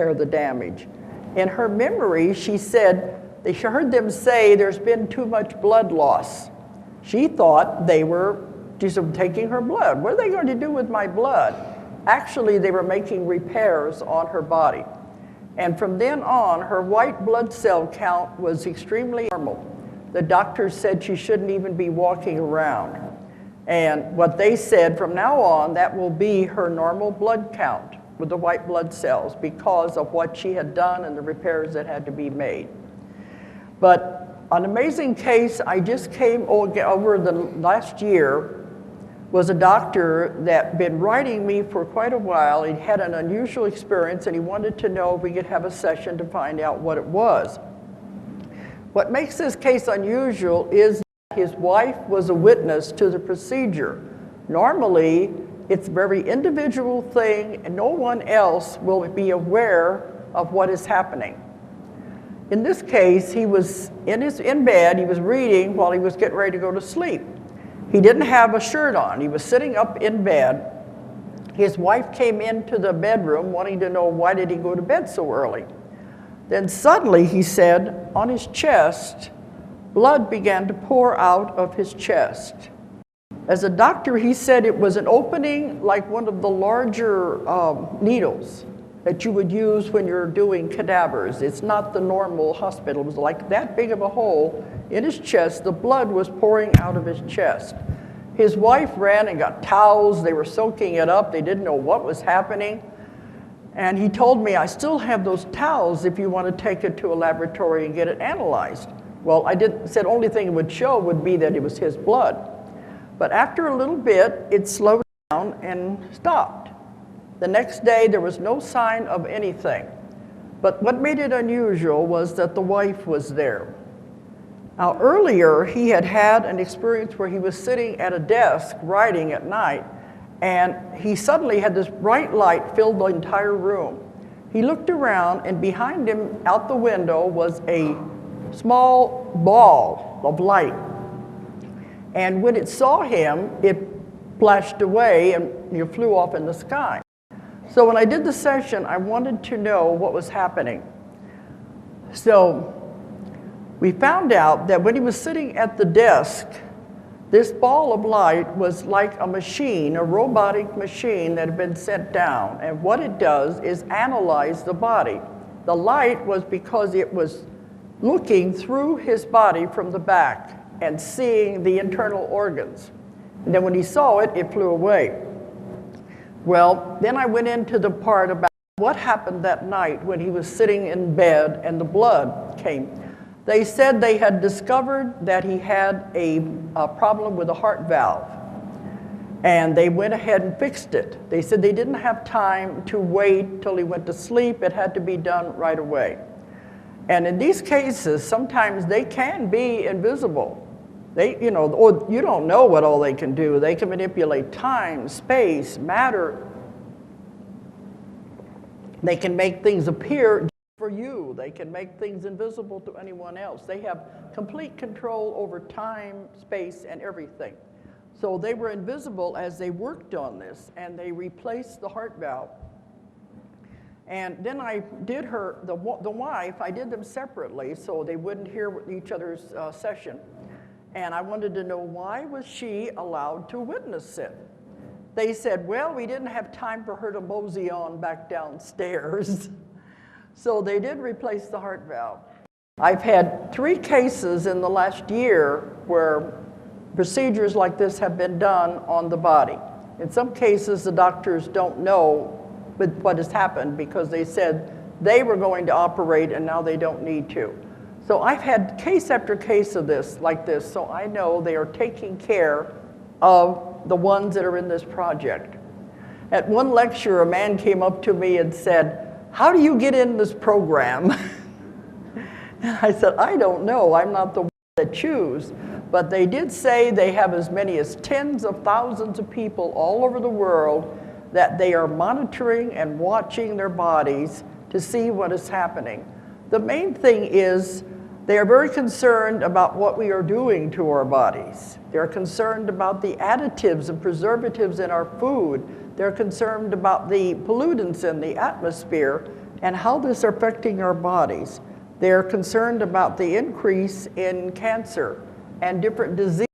repair the damage. In her memory, she said, they heard them say there's been too much blood loss. She thought they were just taking her blood. What are they going to do with my blood? Actually, they were making repairs on her body. And from then on, her white blood cell count was extremely normal. The doctors said she shouldn't even be walking around. And what they said, from now on, that will be her normal blood count with the white blood cells because of what she had done and the repairs that had to be made. But an amazing case I just came over the last year was a doctor that been writing me for quite a while. He had an unusual experience and he wanted to know if we could have a session to find out what it was. What makes this case unusual is that his wife was a witness to the procedure. Normally, it's a very individual thing and no one else will be aware of what is happening. In this case, he was in bed, he was reading while he was getting ready to go to sleep. He didn't have a shirt on. He was sitting up in bed. His wife came into the bedroom wanting to know why did he go to bed so early. Then suddenly, he said, on his chest, blood began to pour out of his chest. As a doctor, he said it was an opening like one of the larger needles that you would use when you're doing cadavers. It's not the normal hospital. It was like that big of a hole in his chest. The blood was pouring out of his chest. His wife ran and got towels. They were soaking it up. They didn't know what was happening. And he told me, I still have those towels if you want to take it to a laboratory and get it analyzed. Well, said only thing it would show would be that it was his blood. But after a little bit, it slowed down and stopped. The next day, there was no sign of anything. But what made it unusual was that the wife was there. Now, earlier, he had had an experience where he was sitting at a desk writing at night, and he suddenly had this bright light fill the entire room. He looked around, and behind him, out the window, was a small ball of light. And when it saw him, it flashed away and flew off in the sky. So when I did the session, I wanted to know what was happening. So we found out that when he was sitting at the desk, this ball of light was like a machine, a robotic machine that had been sent down. And what it does is analyze the body. The light was because it was looking through his body from the back and seeing the internal organs. And then when he saw it, it flew away. Well, then I went into the part about what happened that night when he was sitting in bed and the blood came. They said they had discovered that he had a problem with a heart valve. And they went ahead and fixed it. They said they didn't have time to wait till he went to sleep. It had to be done right away. And in these cases, sometimes they can be invisible. Or you don't know what all they can do. They can manipulate time, space, matter. They can make things appear for you. They can make things invisible to anyone else. They have complete control over time, space, and everything. So they were invisible as they worked on this, and they replaced the heart valve. And then I did the wife, I did them separately so they wouldn't hear each other's session. And I wanted to know, why was she allowed to witness it? They said, well, we didn't have time for her to mosey on back downstairs. So they did replace the heart valve. I've had 3 cases in the last year where procedures like this have been done on the body. In some cases, the doctors don't know what has happened because they said they were going to operate and now they don't need to. So I've had case after case of this, like this, so I know they are taking care of the ones that are in this project. At one lecture, a man came up to me and said, how do you get in this program? And I said, I don't know. I'm not the one that choose. But they did say they have as many as tens of thousands of people all over the world that they are monitoring and watching their bodies to see what is happening. The main thing is they are very concerned about what we are doing to our bodies. They're concerned about the additives and preservatives in our food. They're concerned about the pollutants in the atmosphere and how this is affecting our bodies. They're concerned about the increase in cancer and different diseases.